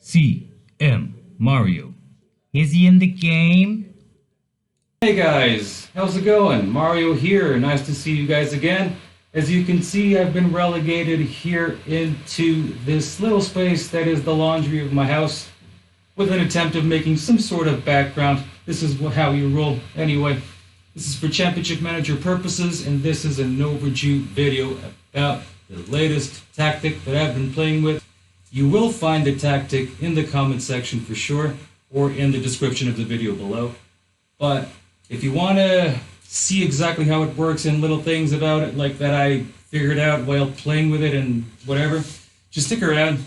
CM Mario. Is he in the game? Hey guys, how's it going? Mario here. Nice to see you guys again. As you can see, I've been relegated here into this little space that is the laundry of my house with an attempt of making some sort of background. This is how you roll. Anyway, this is for Championship Manager purposes, and this is an overdue video about the latest tactic that I've been playing with. You will find the tactic in the comment section for sure, or in the description of the video below. But if you want to see exactly how it works and little things about it like that I figured out while playing with it and whatever, just stick around.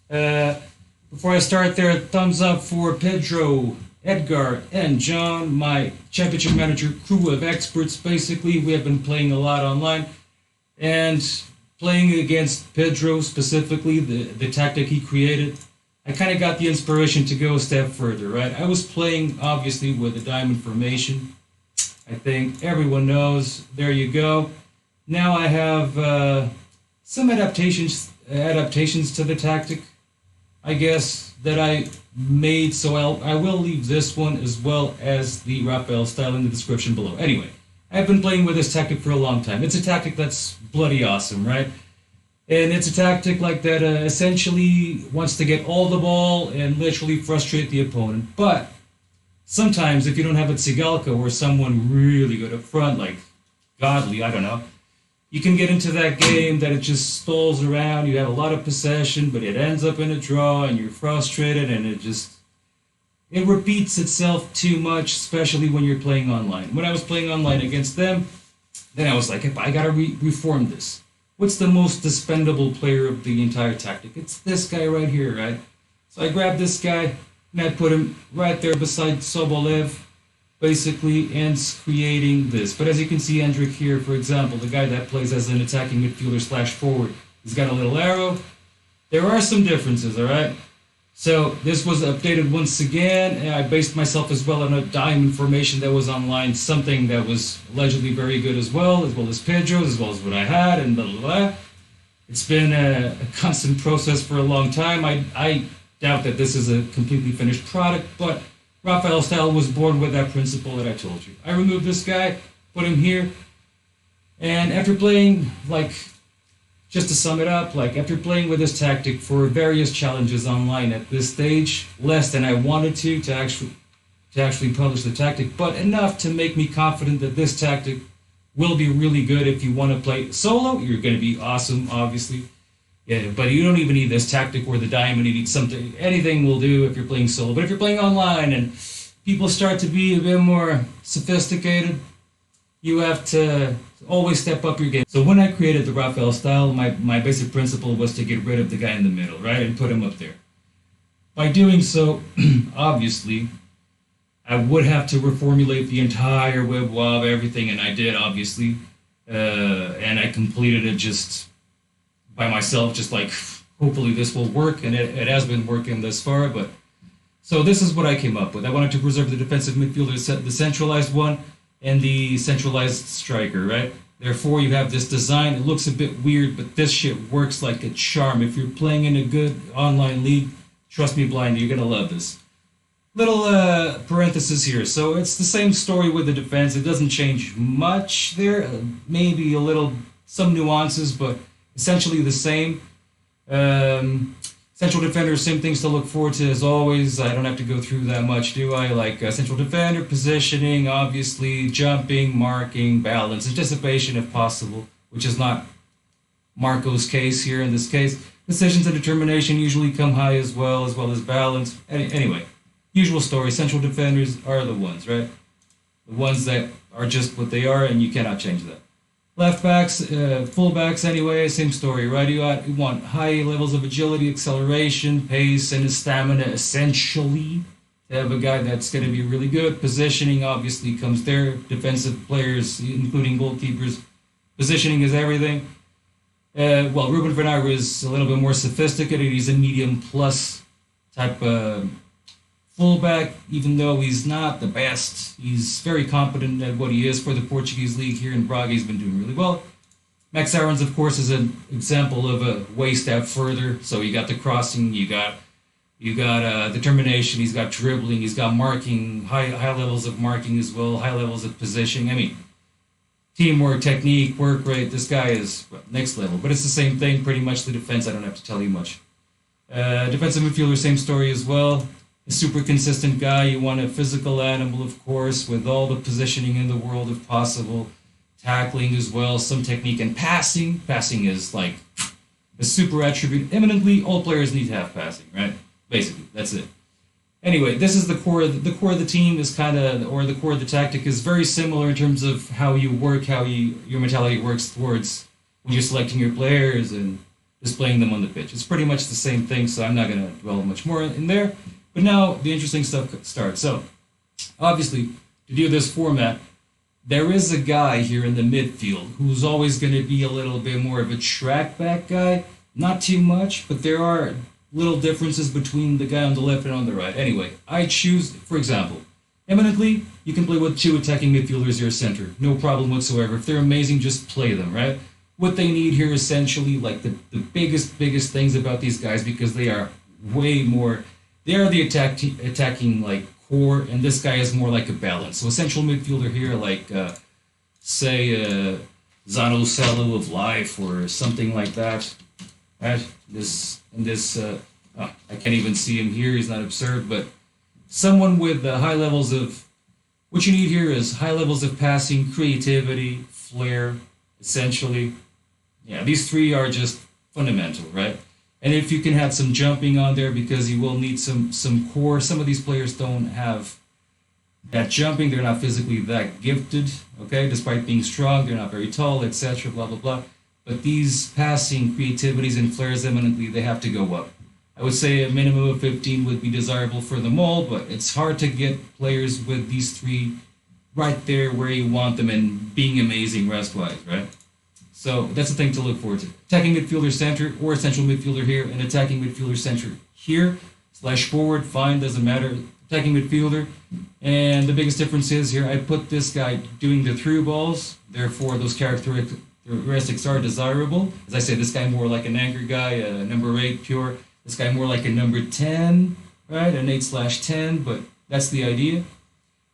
Before I start there, thumbs up for Pedro, Edgar, and John, my Championship Manager crew of experts. Basically, we have been playing a lot online, and playing against Pedro specifically, the tactic he created, I kind of got the inspiration to go a step further, right? I was playing, obviously, with a diamond formation. I think everyone knows. There you go. Now I have some adaptations to the tactic, I guess, that I made. So I will leave this one as well as the Raphael style in the description below. Anyway, I've been playing with this tactic for a long time. It's a tactic that's bloody awesome, right? And it's a tactic like that essentially wants to get all the ball and literally frustrate the opponent. But sometimes if you don't have a Tsigalka or someone really good up front, like Godly, I don't know, you can get into that game that it just stalls around. You have a lot of possession, but it ends up in a draw and you're frustrated, and it repeats itself too much, especially when you're playing online. When I was playing online against them, then I was like, I gotta reform this. What's the most dispendable player of the entire tactic? It's this guy right here, right? So I grabbed this guy, and I put him right there beside Sobolev, basically, and creating this. But as you can see, Hendrik here, for example, the guy that plays as an attacking midfielder / forward, he's got a little arrow. There are some differences, all right? So this was updated once again, and I based myself as well on a diamond formation that was online, something that was allegedly very good as well as Pedro's, as well as what I had, and blah, blah, blah. It's been a constant process for a long time. I doubt that this is a completely finished product, but Raphael style was born with that principle that I told you. I removed this guy, put him here, and after playing, just to sum it up, after playing with this tactic for various challenges online at this stage, less than I wanted to actually publish the tactic, but enough to make me confident that this tactic will be really good if you want to play solo. You're going to be awesome, obviously. Yeah, but you don't even need this tactic or the diamond. You need something. Anything will do if you're playing solo. But if you're playing online and people start to be a bit more sophisticated, you have to always step up your game. So when I created the Raphael style, my basic principle was to get rid of the guy in the middle, right, and put him up there. By doing so, obviously, I would have to reformulate the entire web wob, everything, and I did, obviously. And I completed it just by myself, just hopefully this will work, and it has been working thus far. But so this is what I came up with. I wanted to preserve the defensive midfielder, the centralized one, and the centralized striker, right? Therefore, you have this design. It looks a bit weird, but this shit works like a charm. If you're playing in a good online league, trust me blind, you're gonna love this. Little parenthesis here. So it's the same story with the defense. It doesn't change much there. Maybe some nuances, but essentially the same. Central defender, same things to look forward to as always. I don't have to go through that much, do I? Central defender, positioning, obviously, jumping, marking, balance, anticipation if possible, which is not Marco's case here in this case. Decisions and determination usually come high as well as balance. Anyway, usual story. Central defenders are the ones, right? The ones that are just what they are, and you cannot change that. Left backs, full backs anyway, same story, right? You want high levels of agility, acceleration, pace, and stamina, essentially. To have a guy that's going to be really good. Positioning obviously comes there. Defensive players, including goalkeepers, positioning is everything. Ruben Vinagre is a little bit more sophisticated. He's a medium plus type fullback, even though he's not the best. He's very competent at what he is for the Portuguese league here in Braga. He's been doing really well. Max Aarons, of course, is an example of a way step further. So you got the crossing, you got You got determination. He's got dribbling. He's got marking, high levels of marking as well, high levels of positioning. I mean, teamwork, technique, work rate. This guy is next level. But it's the same thing, pretty much. The defense, I don't have to tell you much. Defensive midfielder, same story as well. A super consistent guy. You want a physical animal, of course, with all the positioning in the world, if possible. Tackling as well, some technique, and passing. Passing is like a super attribute. Eminently, all players need to have passing, right? Basically, that's it. Anyway, this is the core. The core of the team is kind of, or the core of the tactic is very similar in terms of how you work, your mentality works towards when you're selecting your players and displaying them on the pitch. It's pretty much the same thing, so I'm not going to dwell much more in there. But now the interesting stuff starts. So, obviously, to do this format, there is a guy here in the midfield who's always going to be a little bit more of a track back guy. Not too much, but there are little differences between the guy on the left and on the right. Anyway, I choose, for example, eminently, you can play with two attacking midfielders here center. No problem whatsoever. If they're amazing, just play them, right? What they need here essentially, like the biggest things about these guys, because they are way more, they are the attacking like core, and this guy is more like a balance. So a central midfielder here, like say Zanocelo of Life or something like that. Right? I can't even see him here. He's not observed, but someone with high levels of, what you need here is high levels of passing, creativity, flair, essentially. Yeah, these three are just fundamental, right? And if you can have some jumping on there, because you will need some core. Some of these players don't have that jumping. They're not physically that gifted, okay? Despite being strong, they're not very tall, etc., blah, blah, blah. But these passing creativities and flares eminently, they have to go up. I would say a minimum of 15 would be desirable for them all, but it's hard to get players with these three right there where you want them and being amazing rest-wise, right? So that's the thing to look forward to. Attacking midfielder center or central midfielder here, and attacking midfielder center here, / forward, fine, doesn't matter. Attacking midfielder. And the biggest difference is here, I put this guy doing the through balls, therefore those characteristics are desirable. As I said, this guy more like an anchor guy, a number 8 pure. This guy more like a number 10, right? An 8/10, but that's the idea,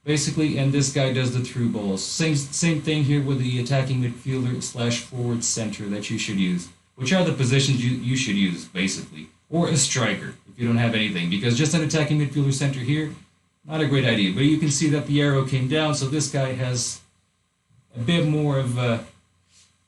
basically. And this guy does the through balls. Same thing here with the attacking midfielder / forward center that you should use, which are the positions you should use, basically. Or a striker, if you don't have anything. Because just an attacking midfielder center here, not a great idea. But you can see that the arrow came down, so this guy has a bit more of a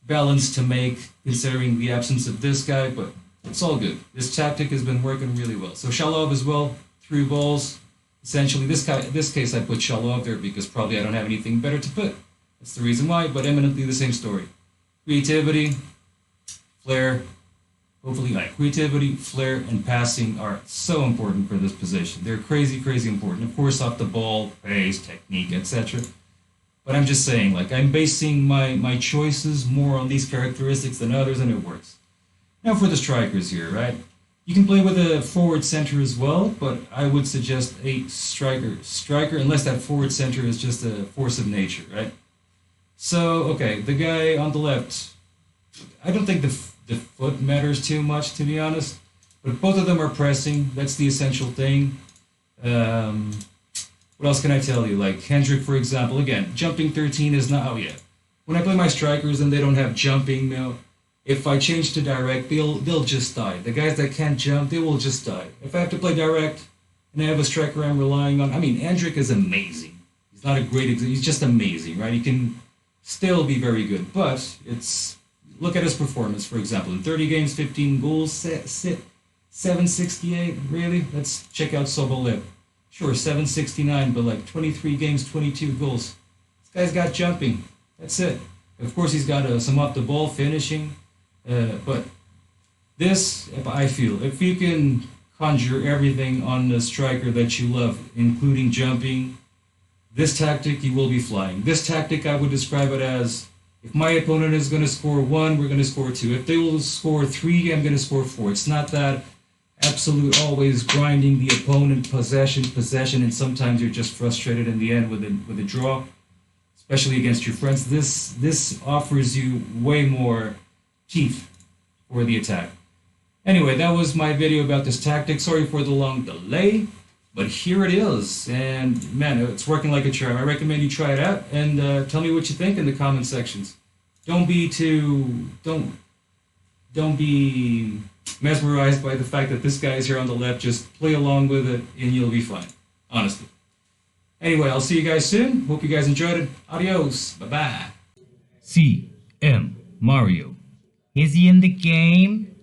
balance to make, considering the absence of this guy, but it's all good. This tactic has been working really well. So Shalov as well, through balls. Essentially, this case I put Shalov there because probably I don't have anything better to put. That's the reason why, but eminently the same story. Creativity, flair, hopefully like creativity, flair, and passing are so important for this position. They're crazy important. Of course, off the ball, pace, technique, etc. But I'm just saying, like, I'm basing my choices more on these characteristics than others, and it works. Now for the strikers here, right? You can play with a forward center as well, but I would suggest a striker, unless that forward center is just a force of nature, right? So, okay, the guy on the left, I don't think the foot matters too much, to be honest, but both of them are pressing. That's the essential thing. What else can I tell you? Like Hendrik, for example, again, jumping 13 is not, oh yeah. When I play my strikers and they don't have jumping, no. If I change to direct, they'll just die. The guys that can't jump, they will just die. If I have to play direct and I have a striker I'm relying on, I mean, Hendrik is amazing. He's not a great example. He's just amazing, right? He can still be very good, but look at his performance, for example. In 30 games, 15 goals, 768, really? Let's check out Sobolev. Sure, 769, but like 23 games, 22 goals. This guy's got jumping. That's it. Of course, he's got some up-the-ball finishing. But this, I feel, if you can conjure everything on the striker that you love, including jumping, this tactic, you will be flying. This tactic, I would describe it as, if my opponent is going to score 1, we're going to score 2. If they will score 3, I'm going to score 4. It's not that absolute always grinding the opponent, possession, and sometimes you're just frustrated in the end with a draw, especially against your friends. This offers you way more teeth for the attack. Anyway, that was my video about this tactic. Sorry for the long delay, but here it is. And man, it's working like a charm. I recommend you try it out and tell me what you think in the comment sections. Don't be mesmerized by the fact that this guy is here on the left. Just play along with it and you'll be fine. Honestly. Anyway, I'll see you guys soon. Hope you guys enjoyed it. Adios. Bye-bye. CM Mario. Is he in the game?